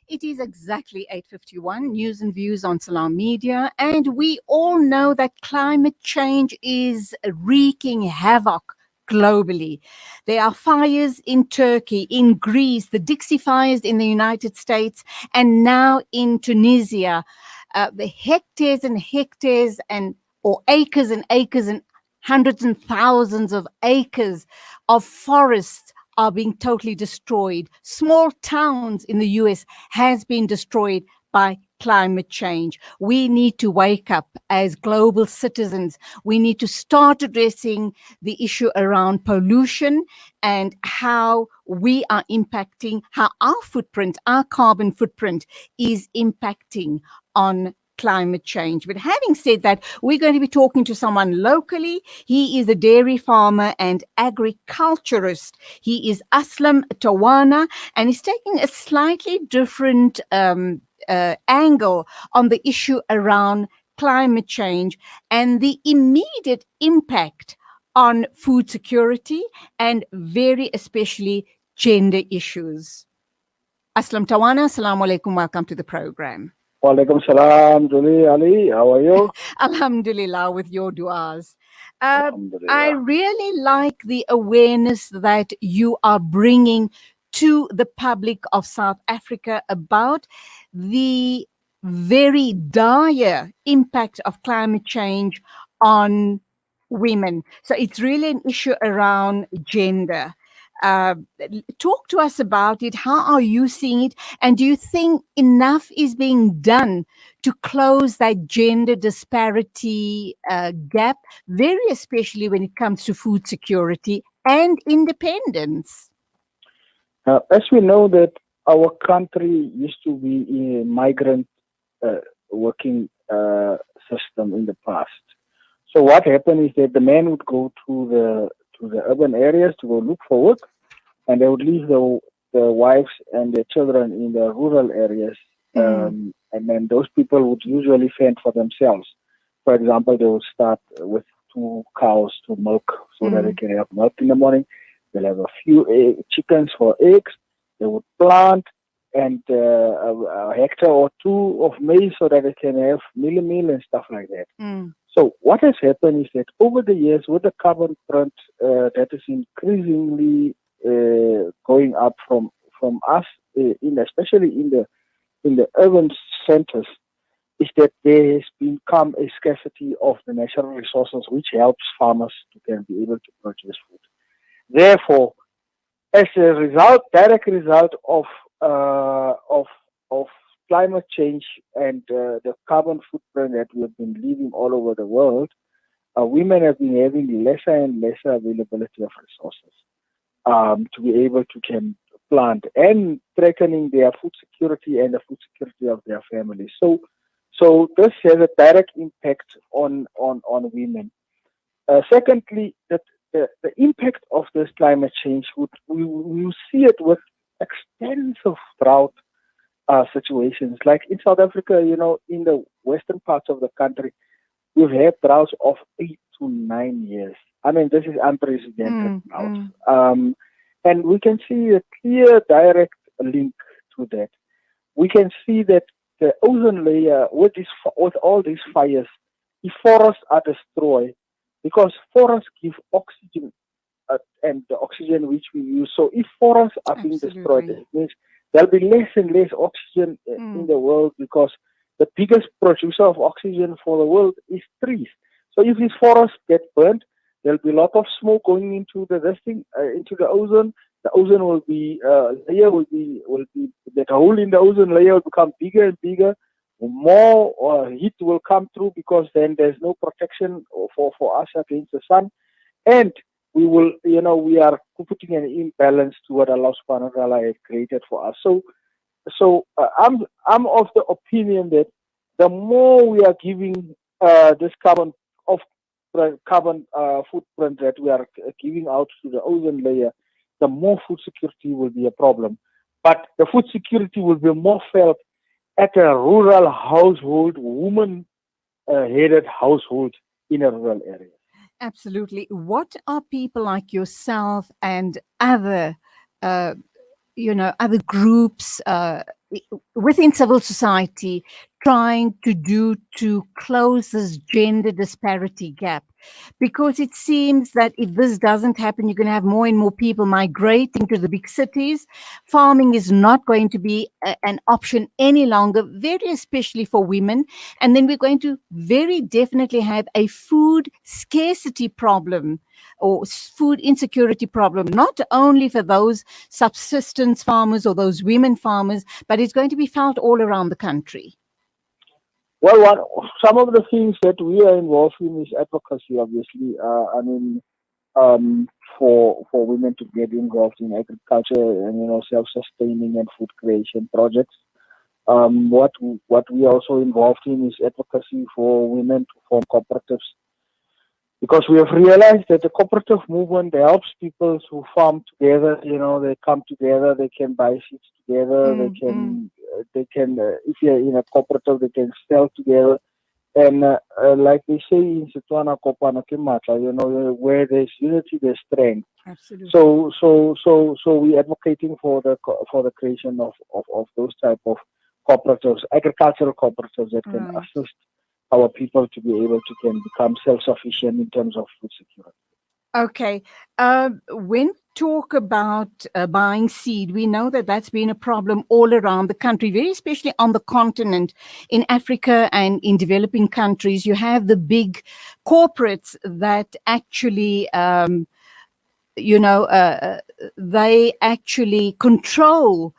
It is exactly 8:51, news and views on Salam Media, and we all know that climate change is wreaking havoc globally. There are fires in Turkey, in Greece, the Dixie fires in the United States, and now in Tunisia. The hectares and hectares or acres and acres and hundreds and thousands of acres of forests are being totally destroyed. Small towns in the US has been destroyed by climate change. We need to wake up as global citizens. We need to start addressing the issue around pollution and how we are impacting, how our footprint, our carbon footprint is impacting on climate change. But having said that, we're going to be talking to someone locally. He is a dairy farmer and agriculturist. He is Aslam Tawana, and he's taking a slightly different angle on the issue around climate change and the immediate impact on food security and very especially gender issues. Aslam Tawana, assalamu alaikum, welcome to the program. Walaikum salam, Julie, Ali, how are you? Alhamdulillah, with your du'as. I Alhamdulillah. really like the awareness that you are bringing to the public of South Africa about the very dire impact of climate change on women. So it's really an issue around gender. Uh, Talk to us about it. How are you seeing it? And do you think enough is being done to close that gender disparity gap, very especially when it comes to food security and independence? As we know that our country used to be a migrant working system in the past. So what happened is that the men would go to the urban areas to go look for work, and they would leave the wives and the children in the rural areas. And then those people would usually fend for themselves. For example, they would start with 2 cows to milk so that they can have milk in the morning. They'll have a few chickens for eggs. They would plant and a hectare or 2 of maize so that they can have meal and stuff like that. So what has happened is that over the years, with the carbon print that is increasingly going up from us, especially in the urban centers, is that there has become a scarcity of the natural resources, which helps farmers to can be able to produce food. Therefore, as a result, direct result of climate change and the carbon footprint that we have been leaving all over the world, women have been having lesser and lesser availability of resources to be able to can plant and threatening their food security and the food security of their families. So this has a direct impact on women. Secondly, the impact of this climate change we see it with extensive drought situations. Like in South Africa, in the western parts of the country, we've had droughts of 8 to 9 years. I mean, this is unprecedented drought. And we can see a clear direct link to that. We can see that the ozone layer, with all these fires, the forests are destroyed because forests give oxygen and the oxygen which we use. So if forests are being destroyed, it means there'll be less and less oxygen in the world, because the biggest producer of oxygen for the world is trees. So if these forests get burnt, there'll be a lot of smoke going into into the ozone. The ozone will be that hole in the ozone layer will become bigger and bigger. More heat will come through, because then there's no protection for us against the sun, and we will, we are putting an imbalance to what Allah Subhanahu wa Taala has created for us. So I'm of the opinion that the more we are giving this carbon footprint that we are giving out to the ozone layer, the more food security will be a problem. But the food security will be more felt at a rural household, woman-headed household in a rural area. Absolutely. What are people like yourself and other other groups within civil society trying to do to close this gender disparity gap? Because it seems that if this doesn't happen, you're going to have more and more people migrating to the big cities. Farming is not going to be an option any longer, very especially for women. And then we're going to very definitely have a food scarcity problem or food insecurity problem, not only for those subsistence farmers or those women farmers, but it's going to be felt all around the country. Well, some of the things that we are involved in is advocacy, obviously. Um, for women to get involved in agriculture and self-sustaining and food creation projects. What we are also involved in is advocacy for women to form cooperatives, because we have realized that the cooperative movement helps people who farm together. They come together, they can buy seeds together, they can if you're in a cooperative, they can sell together. And like they say in Tawana, where there's unity, there's strength. Absolutely. So we're advocating for the creation of those type of cooperatives, agricultural cooperatives that can assist our people to be able to can become self-sufficient in terms of food security. Okay. When talk about buying seed, we know that that's been a problem all around the country, very especially on the continent. In Africa and in developing countries, you have the big corporates that actually, they actually control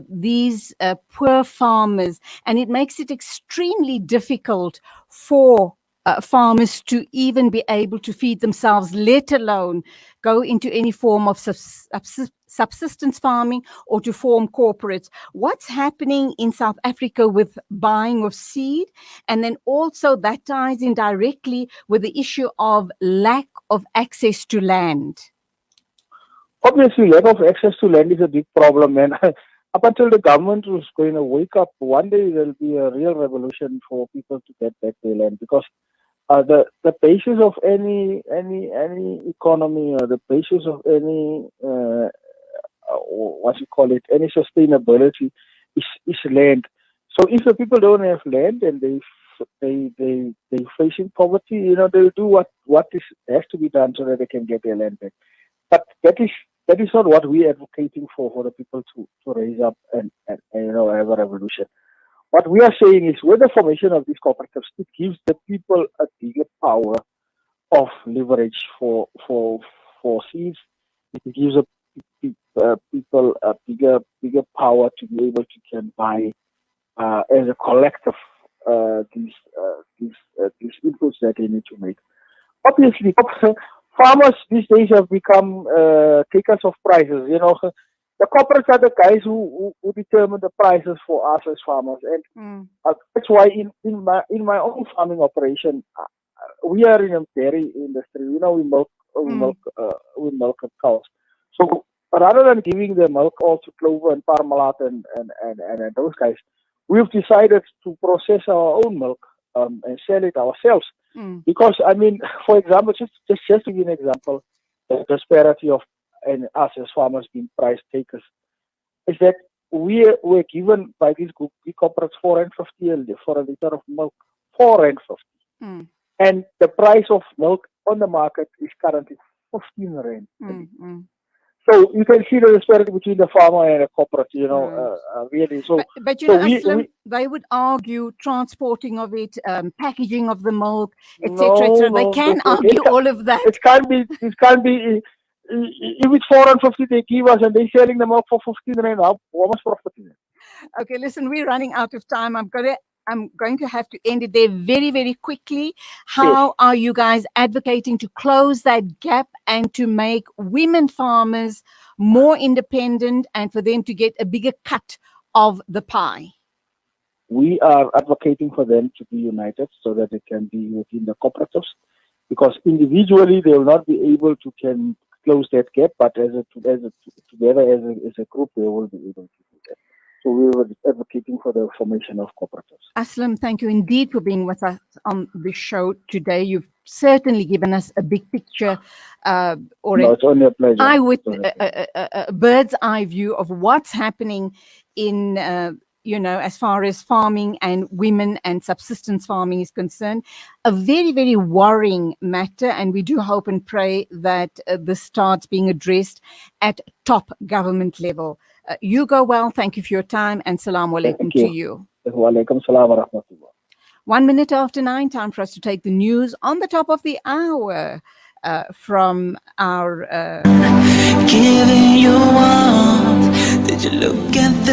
these poor farmers, and it makes it extremely difficult for farmers to even be able to feed themselves, let alone go into any form of subsistence farming or to form corporates. What's happening in South Africa with buying of seed? And then also that ties in directly with the issue of lack of access to land. Obviously, lack of access to land is a big problem, and up until the government was going to wake up, one day there'll be a real revolution for people to get back their land, because the basis of any economy, or the basis of any any sustainability is land. So if the people don't have land and they facing poverty, they'll do what has to be done so that they can get their land back. But that is not what we're advocating for the people to raise up and have a revolution. What we are saying is, with the formation of these cooperatives, it gives the people a bigger power of leverage for seeds. It gives people a bigger power to be able to can buy as a collective these inputs that they need to make. Obviously, farmers these days have become takers of prices. The corporates are the guys who determine the prices for us as farmers, and that's why in my own farming operation, we are in a dairy industry. We milk cows. So rather than giving the milk all to Clover and Parmalat and those guys, we've decided to process our own milk and sell it ourselves. Because for example, just to give you an example, the disparity of us as farmers being price takers is that we were given by these big corporates R4.50 for a liter of milk, R4.50, and the price of milk on the market is currently R15. So you can see the disparity between the farmer and the corporate, really. So, but Aslam, they would argue transporting of it, packaging of the milk, etc. They can argue all of that. It can't be. If it's R4.50 they give us and they're selling the milk for R15, how much profit is it? Okay, listen, we're running out of time. I'm going to have to end it there very, very quickly. How are you guys advocating to close that gap and to make women farmers more independent and for them to get a bigger cut of the pie? We are advocating for them to be united so that they can be within the cooperatives, because individually they will not be able to can close that gap, but together as a group they will be able to do that. So we were advocating for the formation of cooperatives. Aslam, thank you indeed for being with us on the show today. You've certainly given us a big picture or No, an it's only a pleasure. eye It's with only a pleasure. a bird's eye view of what's happening in as far as farming and women and subsistence farming is concerned. A very, very worrying matter, and we do hope and pray that this starts being addressed at top government level. You go well. Thank you for your time, and salaam alaikum Thank to you. you. Wa alaikum salam wa rahmatullah. 1 minute after 9, time for us to take the news on the top of the hour from our Giving you warmth. Did you look at the